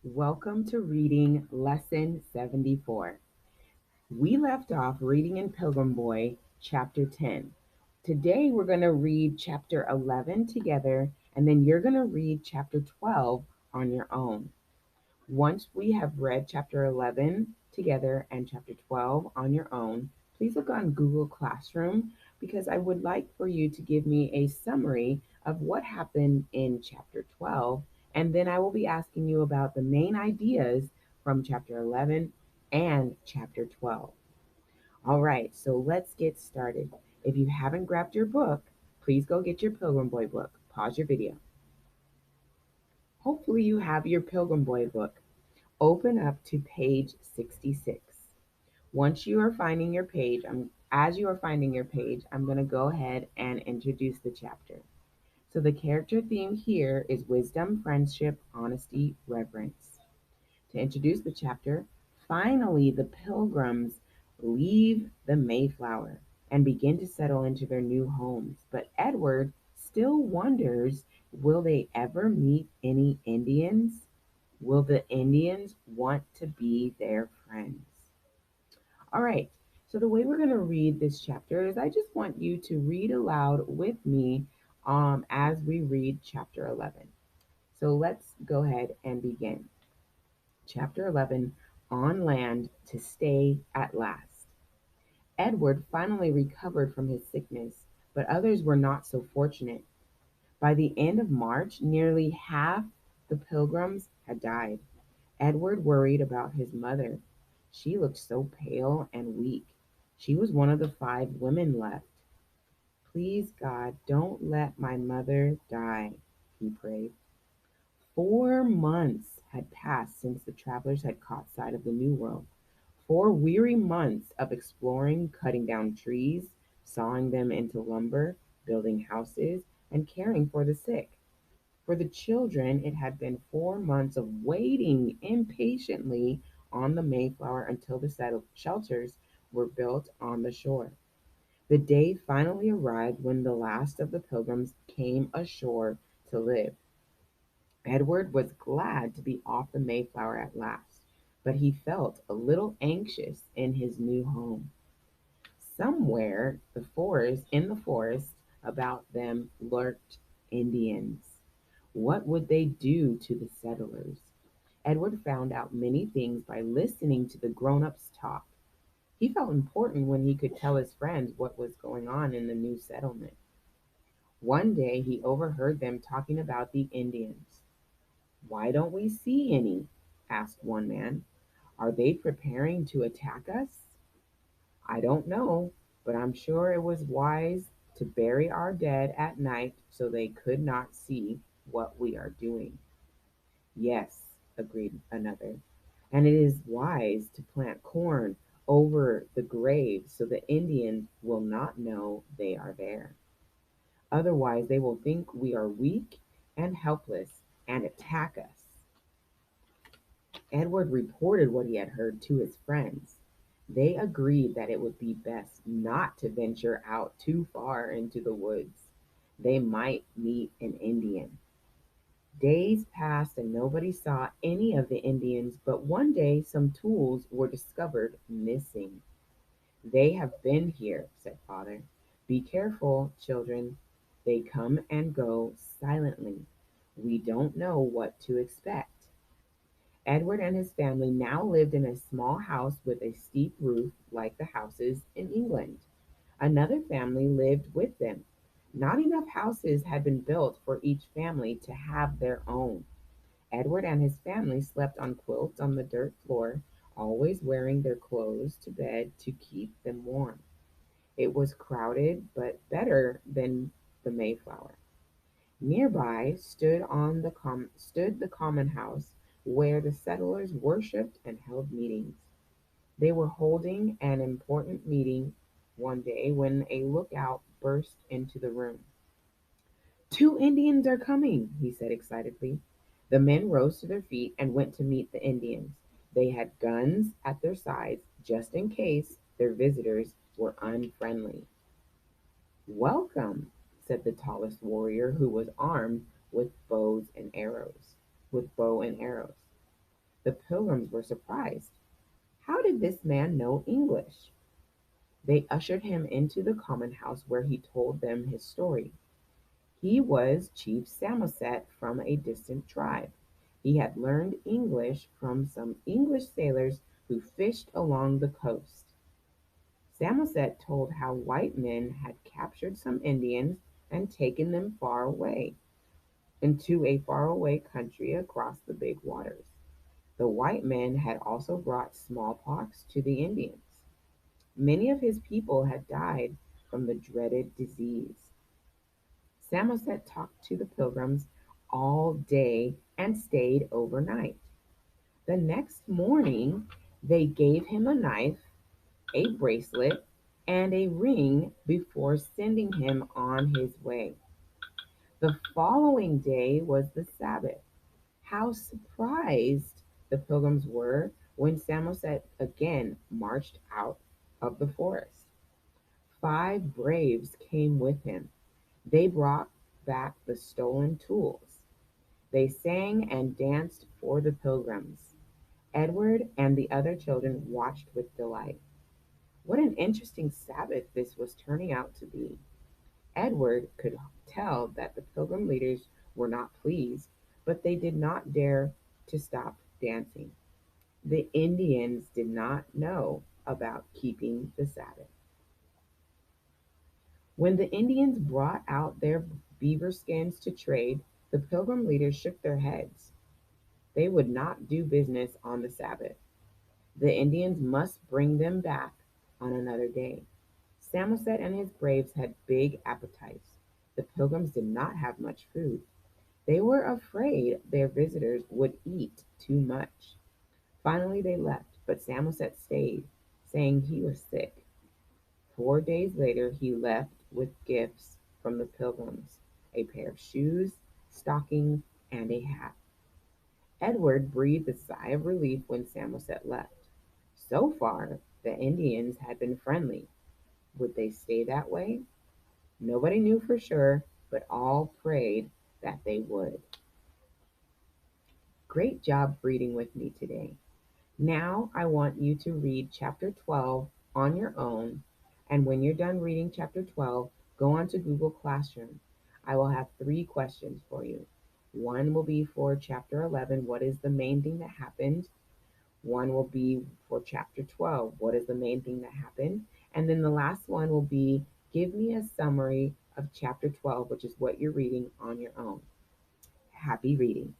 Welcome to reading Lesson 74. We left off reading in Pilgrim Boy, Chapter 10. Today we're going to read Chapter 11 together, and then you're going to read Chapter 12 on your own. Once we have read Chapter 11 together and Chapter 12 on your own, please look on Google Classroom because I would like for you to give me a summary of what happened in Chapter 12, and then I will be asking you about the main ideas from Chapter 11 and Chapter 12. All right, so let's get started. If you haven't grabbed your book, please go get your Pilgrim Boy book. Pause your video. Hopefully, you have your Pilgrim Boy book. Open up to page 66. Once you are finding your page, as you are finding your page, I'm going to go ahead and introduce the chapter. So the character theme here is wisdom, friendship, honesty, reverence. To introduce the chapter, finally the pilgrims leave the Mayflower and begin to settle into their new homes. But Edward still wonders, will they ever meet any Indians? Will the Indians want to be their friends? All right, so the way we're going to read this chapter is I just want you to read aloud with me as we read chapter 11. So let's go ahead and begin. Chapter 11, On Land to Stay at Last. Edward finally recovered from his sickness, but others were not so fortunate. By the end of March, nearly half the pilgrims had died. Edward worried about his mother. She looked so pale and weak. She was one of the 5 women left. Please, God, don't let my mother die, he prayed. 4 months had passed since the travelers had caught sight of the New World. 4 weary months of exploring, cutting down trees, sawing them into lumber, building houses, and caring for the sick. For the children, it had been 4 months of waiting impatiently on the Mayflower until the shelters were built on the shore. The day finally arrived when the last of the pilgrims came ashore to live. Edward was glad to be off the Mayflower at last, but he felt a little anxious in his new home. Somewhere in the forest about them lurked Indians. What would they do to the settlers? Edward found out many things by listening to the grown-ups talk. He felt important when he could tell his friends what was going on in the new settlement. One day he overheard them talking about the Indians. "Why don't we see any?" asked one man. "Are they preparing to attack us?" "I don't know, but I'm sure it was wise to bury our dead at night so they could not see what we are doing." "Yes," agreed another, "and it is wise to plant corn over the graves so the Indians will not know they are there. Otherwise, they will think we are weak and helpless and attack us." Edward reported what he had heard to his friends. They agreed that it would be best not to venture out too far into the woods. They might meet an Indian. Days passed and nobody saw any of the Indians, but one day some tools were discovered missing. "They have been here," said father. "Be careful, children. They come and go silently. We don't know what to expect." Edward and his family now lived in a small house with a steep roof like the houses in England. Another family lived with them. Not enough houses had been built for each family to have their own. Edward and his family slept on quilts on the dirt floor, always wearing their clothes to bed to keep them warm. It was crowded, but better than the Mayflower. Nearby stood the common house where the settlers worshipped and held meetings. They were holding an important meeting one day when a lookout burst into the room. "Two Indians are coming," he said excitedly. The men rose to their feet and went to meet the Indians. They had guns at their sides just in case their visitors were unfriendly. "Welcome," said the tallest warrior, who was armed with bow and arrows. The pilgrims were surprised. How did this man know English? They ushered him into the common house where he told them his story. He was Chief Samoset from a distant tribe. He had learned English from some English sailors who fished along the coast. Samoset told how white men had captured some Indians and taken them far away into a faraway country across the big waters. The white men had also brought smallpox to the Indians. Many of his people had died from the dreaded disease. Samoset talked to the pilgrims all day and stayed overnight. The next morning, they gave him a knife, a bracelet, and a ring before sending him on his way. The following day was the Sabbath. How surprised the pilgrims were when Samoset again marched out of the forest. 5 braves came with him. They brought back the stolen tools. They sang and danced for the pilgrims. Edward and the other children watched with delight. What an interesting Sabbath this was turning out to be. Edward could tell that the pilgrim leaders were not pleased, but they did not dare to stop dancing. The Indians did not know about keeping the Sabbath. When the Indians brought out their beaver skins to trade, the pilgrim leaders shook their heads. They would not do business on the Sabbath. The Indians must bring them back on another day. Samoset and his braves had big appetites. The pilgrims did not have much food. They were afraid their visitors would eat too much. Finally, they left, but Samoset stayed, saying he was sick. 4 days later, he left with gifts from the pilgrims: a pair of shoes, stockings, and a hat. Edward breathed a sigh of relief when Samoset left. So far, the Indians had been friendly. Would they stay that way? Nobody knew for sure, but all prayed that they would. Great job reading with me today. Now I want you to read chapter 12 on your own. And when you're done reading chapter 12, go on to Google Classroom. I will have 3 questions for you. One will be for chapter 11, what is the main thing that happened? One will be for chapter 12, what is the main thing that happened? And then the last one will be, give me a summary of chapter 12, which is what you're reading on your own. Happy reading.